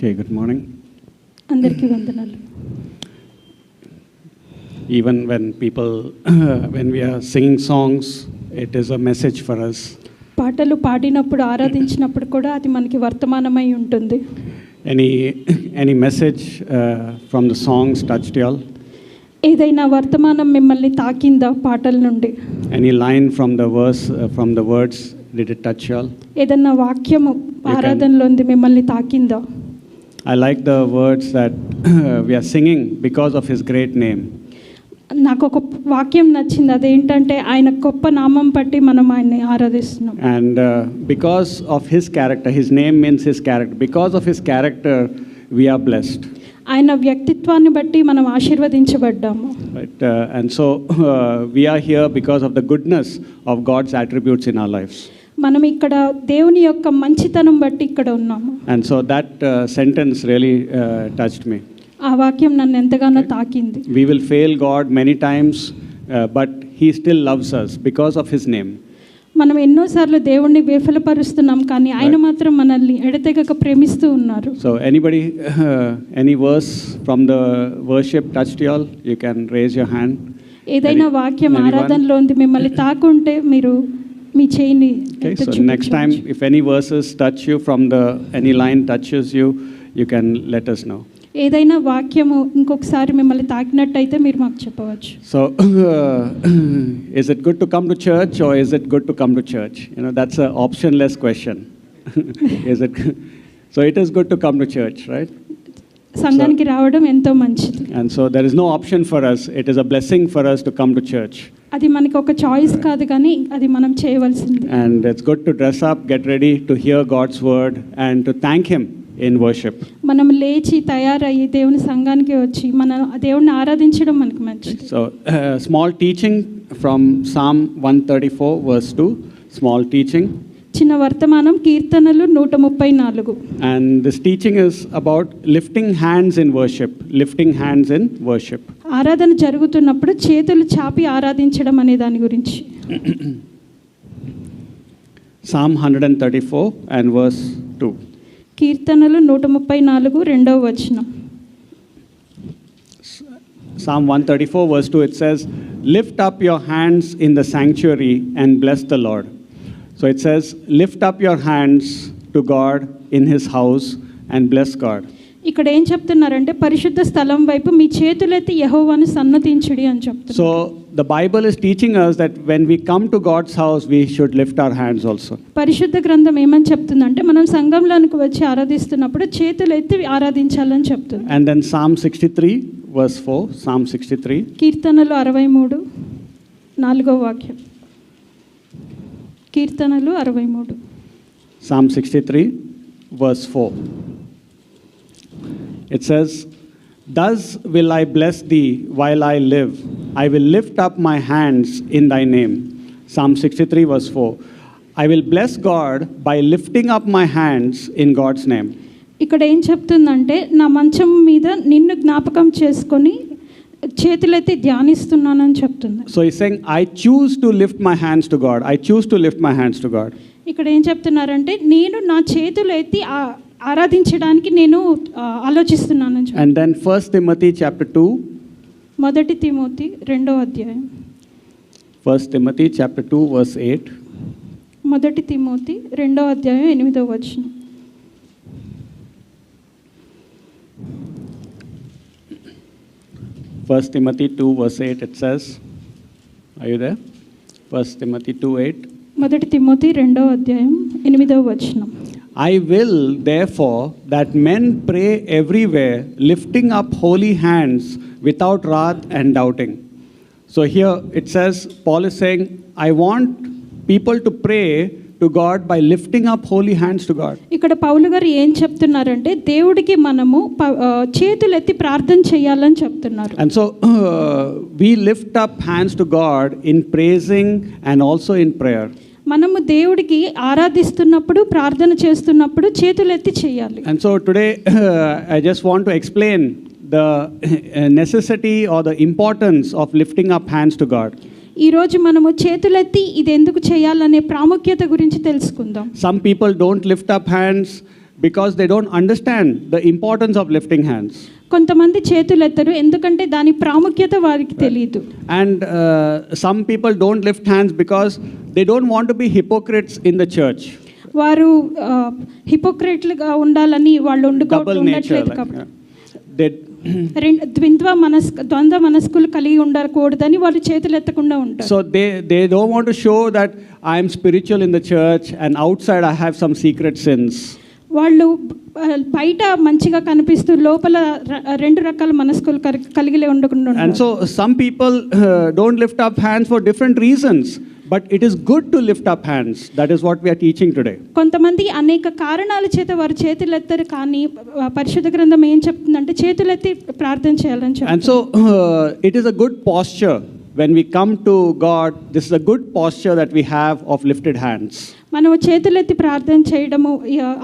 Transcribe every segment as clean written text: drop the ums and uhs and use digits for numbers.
Okay, good morning. అందరికీ వందనాలు. Even when people, when we are singing songs, it is a message for us. పాటలు పాడినప్పుడు ఆరాధించినప్పుడు కూడా అది మనకి వర్తమానమై ఉంటుంది. Any message from the songs touched you all? ఏదైనా వర్తమానం మిమ్మల్ని తాకిందా పాటల నుండి? Any line from the verse, from the words, did it touch you all? ఏదైనా వాక్యము ఆరాధనలోంది మిమ్మల్ని తాకిందా? I like the words that we are singing because of his great name. నాకు ఒక వాక్యం నచ్చింది, అదేంటంటే ఆయన గొప్ప నామం బట్టి మనం ఆయన్ని ఆరాధిస్తున్నాం. And because of his character, his name means his character. Because of his character, we are blessed. ఆయన వ్యక్తిత్వాన్ని బట్టి మనం ఆశీర్వదించబడ్డాము. Right, and so we are here because of the goodness of God's attributes in our lives. మనం ఇక్కడ దేవుని యొక్క మంచితనం బట్టి ఇక్కడ ఉన్నాము. And so that sentence really touched me. ఆ వాక్యం నన్ను ఎంతగానో తాకింది. We will fail God many times, but he still loves us because of his name. మనం ఎన్నోసార్లు దేవుణ్ణి విఫలపరుస్తున్నాం, కానీ ఆయన మాత్రం మనల్ని ఎడతెగక ప్రేమిస్తూ ఉన్నారు. So anybody, any verse from the worship touched you all? You can raise your hand. ఏదైనా వాక్యం ఆరాధనలోంది మిమ్మల్ని తాకుంటే మీరు మీ చేయిని. Okay, so next time if any verses touch you from the, any line touches you, you can let us know. ఏదైనా వాక్యము ఇంకొకసారి మిమ్మల్ని తాకినట్టయితే మీరు మాకు చెప్పవచ్చు. So is it good to come to church or is it good to come to church? You know, that's an optionless question. Is it? So it is good to come to church, right? సంఘానికి రావడం ఎంతో మంచిది. And so there is no option for us. It is a blessing for us to come to church. అది మనకి ఒక choice కాదు, కానీ అది మనం చేయవలసింది. And it's good to dress up, get ready to hear God's word and to thank him in worship. మనం లేచి తయారయ్యి దేవుని సంఘానికి వచ్చి మన దేవుణ్ణి ఆరాధించడం మనకు మంచిది. So small teaching from Psalm 134 verse 2. Small teaching. చిన్న వర్తమానం కీర్తనలు 134. And this teaching is about lifting hands in worship. Lifting hands in worship. ఆరాధన జరుగుతున్నప్పుడు చేతులు చాపి ఆరాధించడం అనే దాని గురించి. Psalm 134 and verse 2. కీర్తనలు 134 రెండవ వచనం. Psalm 134 verse 2, it says, lift up your hands in the sanctuary and bless the Lord. So it says, lift up your hands to God in his house and bless God. ఇక్కడ ఏం చెప్తున్నారంటే పరిశుద్ధ స్థలం వైపు మీ చేతులెత్తి యెహోవాను సన్నతించుడి అని చెప్తున్నారు. So the Bible is teaching us that when we come to God's house, we should lift our hands also. పరిశుద్ధ గ్రంథం ఏమని చెప్తుందంటే మనం సంఘంలోనికి వచ్చి ఆరాధిస్తున్నప్పుడు చేతులు ఎత్తి ఆరాధించాలని చెప్తుంది. And then Psalm 63 verse 4, Psalm 63. కీర్తనలు 63 4వ వాక్యం. కీర్తనలు 63. Psalm 63 verse 4. It says, thus will I bless thee while I live. I will lift up my hands in thy name. Psalm 63 verse 4. I will bless God by lifting up my hands in God's name. ఇక్కడ ఏం చెప్తుందంటే నా మంచం మీద నిన్ను జ్ఞాపకం చేసుకొని చేతులెత్తి ధ్యానిస్తున్నానని చెప్తుంది. So he's saying, I choose to lift my hands to God. I choose to lift my hands to God. ఇక్కడ ఏం చెప్తున్నారంటే నేను నా చేతులు ఎత్తి ఆరాధించడానికి నేను ఆలోచిస్తున్నానని చెప్తుంది. And then 1 Timothy chapter 2. మొదటి తిమోతి 2వ అధ్యాయం. 1 Timothy chapter 2 verse 8. మొదటి తిమోతి 2వ అధ్యాయం 8వ వచనం. First Timothy 2 verse 8, it says, are you there? 1 Timothy 2:8. మొదటి తిమోతి 2వ అధ్యాయం 8వ వచనం. I will therefore that men pray everywhere, lifting up holy hands without wrath and doubting. So here it says, Paul is saying, I want people to pray to God by lifting up holy hands to God. ఇక్కడ పౌలు గారు ఏం చెప్తున్నారంటే దేవుడికి మనము చేతులెత్తి ప్రార్థన చేయాలని చెప్తున్నారు. And so we lift up hands to God in praising and also in prayer. మనము దేవుడికి ఆరాధిస్తున్నప్పుడు ప్రార్థన చేస్తున్నప్పుడు చేతులెత్తి చేయాలి. And so today I just want to explain the necessity or the importance of lifting up hands to God. ఈరోజు మనము చేతులెత్తి ఇది ఎందుకు చేయాలనే ప్రాముఖ్యత గురించి తెలుసుకుందాం. Some people don't lift up hands because they don't understand the importance of lifting hands. కొంతమంది చేతులు ఎత్తరు ఎందుకంటే దాని ప్రాముఖ్యత వారికి తెలియదు. And some people don't lift hands because they don't want to be hypocrites in the church. వారు హిపోక్రేట్లుగా ఉండాలని వాళ్ళు Double nature. ఉండట్లేదు కాబట్టి They, ద్వంద్వ మనస్కులు కలిగి ఉండకూడదని వాళ్ళు చేతులు ఎత్తకుండా ఉంటారు. so they don't want to show that I am spiritual in the church and outside I have some secret sins. వాళ్ళు బయట మంచిగా కనిపిస్తూ లోపల రెండు రకాల మనస్కులు కలిగి ఉండకుండా And so some people don't lift up hands for different reasons, but it is good to lift up hands. That is what we are teaching today. కొంతమంది అనేక కారణాల చేత వారు చేతులు ఎత్తారు కానీ పరిశుద్ధ గ్రంథం ఏం చెప్తుందంటే చేతులు ఎత్తి ప్రార్థన చేయాలని చెప్తుంది. And so it is a good posture when we come to God. This is a good posture that we have of lifted hands. మనం చేతులెత్తి ప్రార్థన చేయడము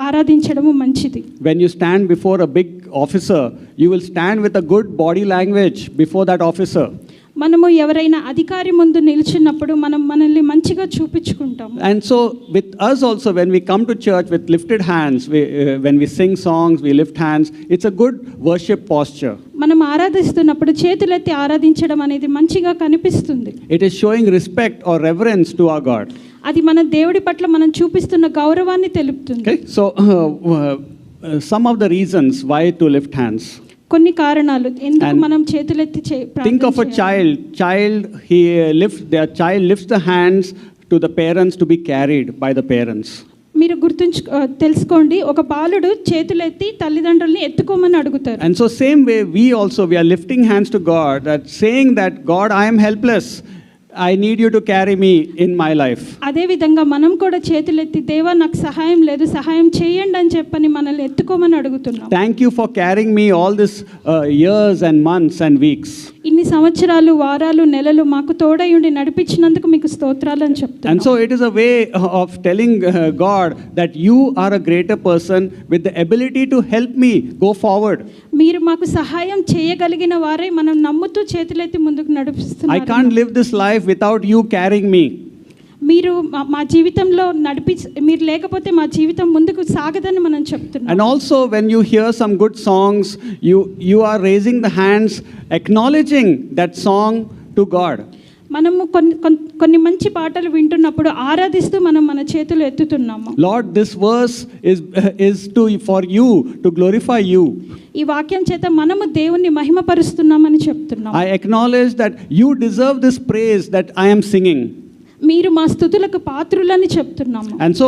ఆరాధించడము మంచిది. When you stand before a big officer, you will stand with a good body language before that officer. మనము ఎవరైనా అధికారి ముందు నిల్చున్నప్పుడు మనం మనల్ని మంచిగా చూపించుకుంటాం. And so with us also, when we come to church with lifted hands, when we sing songs, we lift hands, it's a good worship posture. మనం ఆరాధిస్తున్నప్పుడు చేతులెత్తి ఆరాధించడం అనేది మంచిగా కనిపిస్తుంది. It is showing respect or reverence to our God. అది మన దేవుడి పట్ల మనం చూపిస్తున్న గౌరవాన్ని తెలుపుతుంది. Okay, so some of the reasons why to lift hands. కొన్ని కారణాలు ఎందుకు మనం చేతులెత్తి Think of a child. Their child lifts the hands to the parents to be carried by the parents. మీరు తెలుసుకోండి ఒక బాలుడు చేతులెత్తి తల్లిదండ్రుల్ని ఎత్తుకోమని అడుగుతారు. And so same way we are lifting hands to God, that saying that God, I am helpless, I need you to carry me in my life. అదే విధంగా మనం కూడా చేతులెత్తి దేవా నాకు సహాయం లేదు సహాయం చేయండి అని చెప్పని మనల్ని ఎత్తుకోమని అడుగుతున్నాం. Thank you for carrying me all this years and months and weeks. ఇన్ని సంవత్సరాలు వారాలు నెలలు మాకు తోడై ఉండి నడిపించినందుకు మీకు స్తోత్రాలు అని చెప్తున్నాం. And so it is a way of telling God that you are a greater person with the ability to help me go forward. మీరు మాకు సహాయం చేయగలిగిన వారే మనం నమ్ముతూ చేతులెత్తి ముందుకు నడిపిస్తున్నారు. I can't live this life without you carrying me. మీరు మా జీవితంలో మీరు లేకపోతే మా జీవితం ముందుకు సాగదని మనం చెప్తున్నాం. And also when you hear some good songs, you are raising the hands, acknowledging that song to God. మనము కొన్ని మంచి పాటలు వింటున్నప్పుడు ఆరాధిస్తూ మనం మన చేతులు ఎత్తుతున్నాము. Lord, this verse is for you, to glorify you. ఈ వాక్యం చేత మనము దేవుణ్ణి మహిమపరుస్తున్నామని చెప్తున్నాం. I acknowledge that you deserve this praise that I am singing. మీరు మా స్తుతులకు పాత్రులని చెప్తున్నాము. And so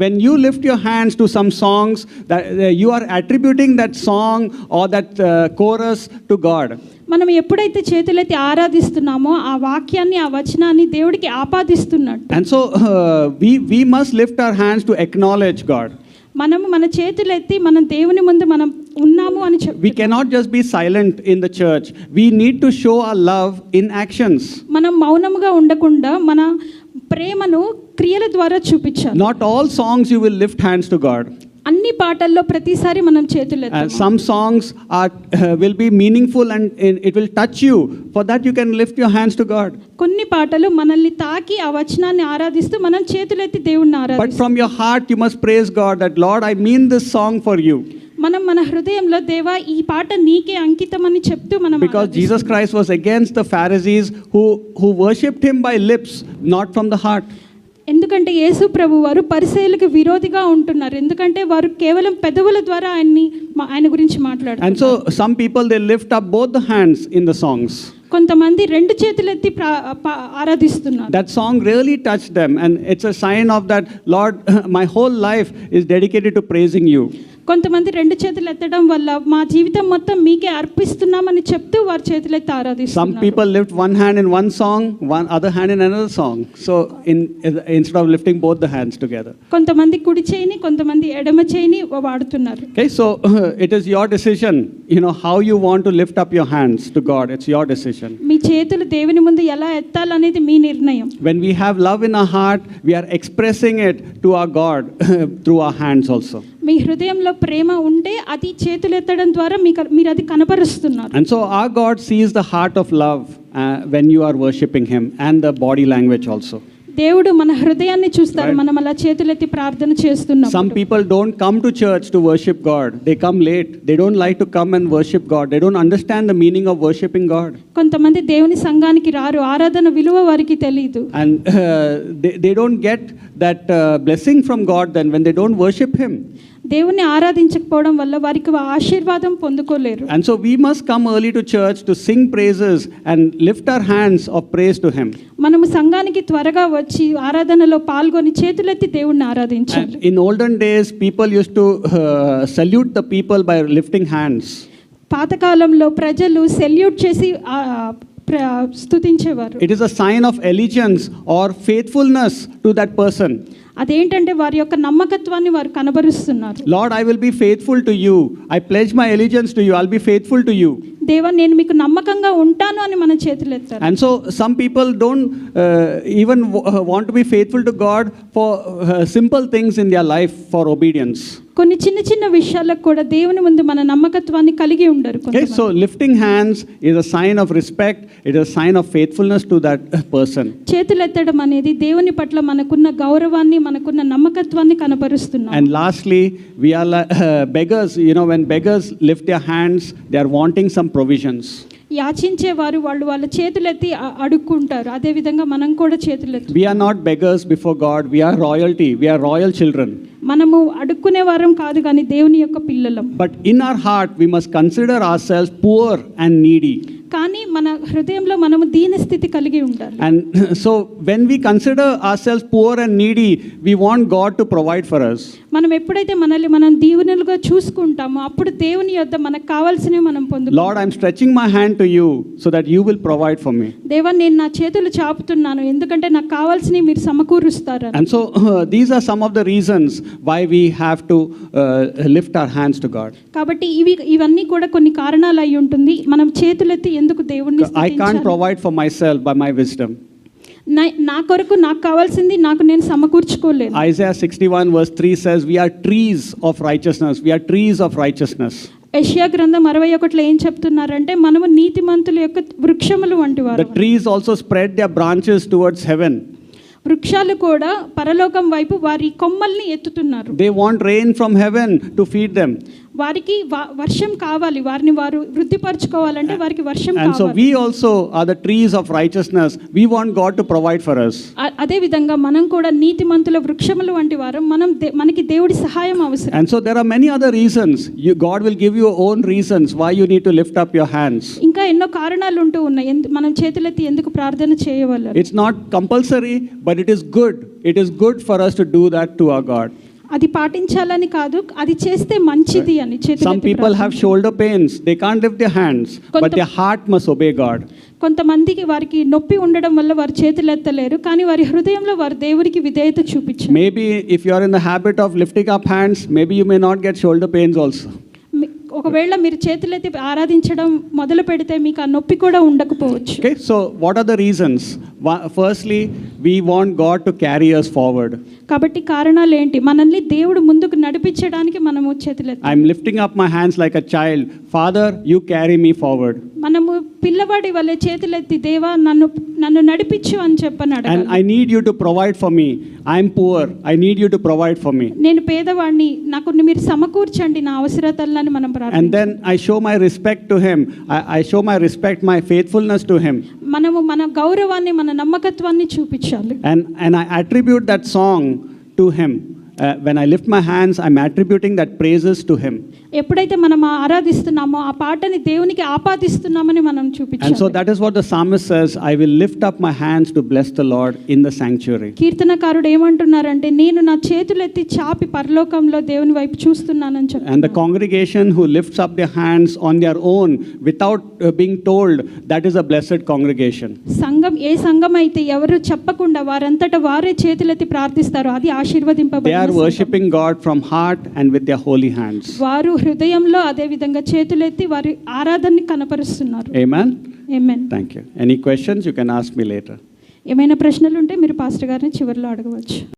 when you lift your hands to some songs, that you are attributing that song or that chorus to God. మనం ఎప్పుడైతే చేతులెత్తి ఆరాధిస్తున్నామో ఆ వాక్యాన్ని ఆ వచనాన్ని దేవుడికి ఆపాదిస్తున్నట్టు. And so we must lift our hands to acknowledge God. మనము మన చేతులెత్తి మనం దేవుని ముందు మనం ఉన్నాము అని చెప్పి We cannot just be silent in the church. We need to show our love in actions. మనం మౌనముగా ఉండకుండా మన ప్రేమను క్రియల ద్వారా చూపించాలి. Not all songs you will lift hands to God. అన్ని పాటల్లో ప్రతిసారి మనం చేతులు ఎత్తాలి. Some songs will be meaningful and it will touch you. For that you can lift your hands to God. కొన్ని పాటలు మనల్ని తాకి ఆ వచనాన్ని ఆరాధిస్తూ మనం చేతులెత్తి దేవుణ్ణి ఆరాధిస్తాం. But from your heart you must praise God that Lord, I mean this song for you. మనం మన హృదయంలో దేవా ఈ పాట నీకే అంకితం అని చెప్తూ మనం Because Jesus Christ was against the Pharisees who worshipped him by lips, not from the heart. ఎందుకంటే యేసు ప్రభు వారు పరిసయ్యులకు విరోధిగా ఉంటున్నారు. ఎందుకంటే వారు కేవలం పెదవుల ద్వారా ఆయన గురించి మాట్లాడుతారు. And so some people, they lift up both the hands in the songs. కొంతమంది రెండు చేతులు ఎత్తి ఆరాధిస్తున్నారు. That song really touched them and it's a sign of that, Lord, my whole life is dedicated to praising you. కొంతమంది రెండు చేతులు ఎత్తడం వల్ల మా జీవితం మొత్తం మీకే అర్పిస్తున్నామని చెప్తూ వారి చేతులు ఎత్తి ఆరాధిస్తున్నారు. Some people lift one hand in one song, one other hand in another song. So instead of lifting both the hands together. కొంతమంది కుడి చేయిని కొంతమంది ఎడమ చేయిని వాడుతున్నారు. Okay, so it is your decision, how you want to lift up your hands to God. It's your decision. మీ చేతులు దేవుని ముందు ఎలా ఎత్తాలనేది మీ నిర్ణయం. When we have love in our heart, we are expressing it to our God through our hands also. మీ హృదయంలో ప్రేమ ఉంటే అది చేతులు ఎత్తడం ద్వారా మీరు అది కనపరుస్తున్నారు. And so our God sees the heart of love when you are worshiping him, and the body language also. దేవుడు మన హృదయాన్ని చూస్తారు, మనం అలా చేతులెత్తి ప్రార్థన చేస్తున్నాం. Some people don't come to church to worship God. They come late. They don't like to come and worship God. They don't understand the meaning of worshiping God. కొంతమంది దేవుని సంఘానికి రారు, ఆరాధన విలువ వారికి తెలియదు. And they don't get that blessing from God then when they don't worship Him. దేవుని ఆరాధించకపోవడం వల్ల వారికి ఆశీర్వాదం పొందుకోలేరు. And so we must come early to church to sing praises and lift our hands of praise to Him. మనము సంఘానికి త్వరగా వచ్చి ఆరాధనలో పాల్గొని చేతులెత్తి దేవుణ్ణి ఆరాధించాలి. In olden days, people used to salute the people by lifting hands. పాతకాలంలో ప్రజలు సెల్యూట్ చేసి స్తుతించేవారు. It is a sign of allegiance or faithfulness to that person. అదేంటంటే వారి యొక్క నమ్మకత్వాన్ని వారు కనబరుస్తున్నారు. Lord, I will be faithful to you. I pledge my allegiance to you. I'll be faithful to you. దేవా నేను మీకు నమ్మకంగా ఉంటాను అని మన చేతులు ఎత్తారు. And so some people don't even want to be faithful to God for simple things in their life for obedience. కొన్ని చిన్న చిన్న విషయాలకు కూడా దేవుని ముందు మన నమ్మకత్వాన్ని కలిగి ఉండరు. Okay, so lifting hands is a sign of respect. It is a sign of faithfulness to that person. చేతులు ఎత్తడం అనేది దేవుని పట్ల మనకున్న గౌరవాన్ని, మనకున్న నమ్మకత్వాన్ని కనబరుస్తున్నాం. And lastly, we are beggars. You know, when beggars lift their hands, they are wanting some provisions. యాచించే వారు వాళ్ళ చేతులెత్తి అడుక్కుంటారు. అదే విధంగా మనం కూడా చేతులెత్తి. We are not beggars before God. We are royalty. We are royal children. మనము అడుక్కునే వారం కాదు కానీ దేవుని యొక్క పిల్లలం. But in our heart we must consider ourselves poor and needy. కానీ మన హృదయంలో మనము దీన స్థితి కలిగి ఉండాలి. And so when we consider ourselves poor and needy, we want God to provide for us. మనం ఎప్పుడైతే మనల్ని మనం దీవెనలుగా చూసుకుంటామో అప్పుడు దేవుని యొద్ద మనకు కావాల్సినవి మనం పొందుతాం. Lord, I'm stretching my hand to you so that you will provide for me. దేవా నేను నా చేతులు చాపుతున్నాను ఎందుకంటే నాకు కావాల్సినవి మీరు సమకూరుస్తారు. And so these are some of the reasons why we have to lift our hands to God. కాబట్టి ఇవన్నీ కూడా కొన్ని కారణాలు అయి ఉంటుంది. మనం చేతులెత్తి ఎందుకు దేవుణ్ణి I can't provide for myself by my wisdom. నా కొరకు నాకు కావాల్సింది నాకు నేను సమకూర్చుకోలేను. Isaiah 61 verse 3 says we are trees of righteousness. We are trees of righteousness. యెషయా గ్రంథం 61లో ఏం చెప్తున్నారంటే మనము నీతిమంతుల యొక్క వృక్షములు వంటి వారు. The trees also spread their branches towards heaven. వృక్షాలు కూడా పరలోకం వైపు వారి కొమ్మల్ని ఎత్తుతున్నారు. They want rain from heaven to feed them. వారికి వర్షం కావాలి, వారిని వారు వృద్ధిపరచుకోవాలంటే వారికి వర్షం కావాలి. And so we also are the trees of righteousness. We want God to provide for us. అదే విధంగా మనం కూడా నీతిమంతుల వృక్షములు వంటి వారు. మనకి దేవుడి సహాయం అవసరం. And so there are many other reasons. God will give you own reasons why you need to lift up your hands. ఇంకా ఎన్నో కారణాలు ఉంటూ ఉన్నాయి మనం చేతులెత్తి ఎందుకు ప్రార్థన చేయవాలి. It's not compulsory, but it is good. It is good for us to do that to our God. అది పాటించాలని కాదు, అది చేస్తే మంచిది అని. Some people have shoulder pains. They can't lift their hands, but their heart must obey God. కొంతమందికి వారికి నొప్పి ఉండడం వల్ల వారు చేతులు ఎత్తలేరు, కానీ వారి హృదయంలో వారు దేవునికి విధేయత చూపించారు. Maybe if you are in the habit of lifting up hands, maybe you may not get shoulder pains also. ఒకవేళ మీరు చేతులెత్తి ఆరాధించడం మొదలు పెడితే మీకు ఆ నొప్పి కూడా ఉండకపోవచ్చు. Okay, so what are the reasons? Firstly, we want God to carry us forward. కాబట్టి కారణాలు ఏంటి? మనల్ని దేవుడు ముందుకు నడిపించడానికి మనము చేతులెత్తి. I'm lifting up my hands like a child. Father, you carry me forward. మనము పిల్లవాడి వలె చేతులెత్తి దేవా నన్ను నడిపించు అని చెప్పనాడు. And I need you to provide for me. I'm poor. I need you to provide for me. నేను పేదవాడిని, నాకు మీరు సమకూర్చండి నా అవసరతలను మనం ప్రార్థించాలి. And then I show my respect to him. I show my respect, my faithfulness to him. మనము మన గౌరవాన్ని, మన నమ్మకత్వాన్ని చూపించాలి. And I attribute that song to him. When I lift my hands, I'm attributing that praises to him. ఎప్పుడైతే మనం ఆరాధిస్తున్నామో ఆ పాటని దేవునికి ఆపాదిస్తున్నామని మనం చూపించాలి. And so that is what the psalmist says, I will lift up my hands to bless the Lord in the sanctuary. కీర్తనకారుడు ఏమంటున్నారంటే నేను నా చేతులెత్తి చాపి పరలోకంలో దేవుని వైపు చూస్తున్నానని చెప్తున్నారు. And the congregation who lifts up their hands on their own without being told, that is a blessed congregation. సంఘం ఏ సంఘం అయితే ఎవరు చెప్పకుండా వారంతట వారే చేతులెత్తి ప్రార్థిస్తారో అది ఆశీర్వదింపబడిన సంఘం. They are worshiping God from heart and with their holy hands. వారు హృదయంలో అదే విధంగా చేతులెత్తి వారి ఆరాధనని కనపరుస్తున్నారు. Amen. Amen. Thank you. Any questions you can ask me later. ఏమైనా ప్రశ్నలు ఉంటే మీరు పాస్టర్ గారిని చివర్లో అడగవచ్చు.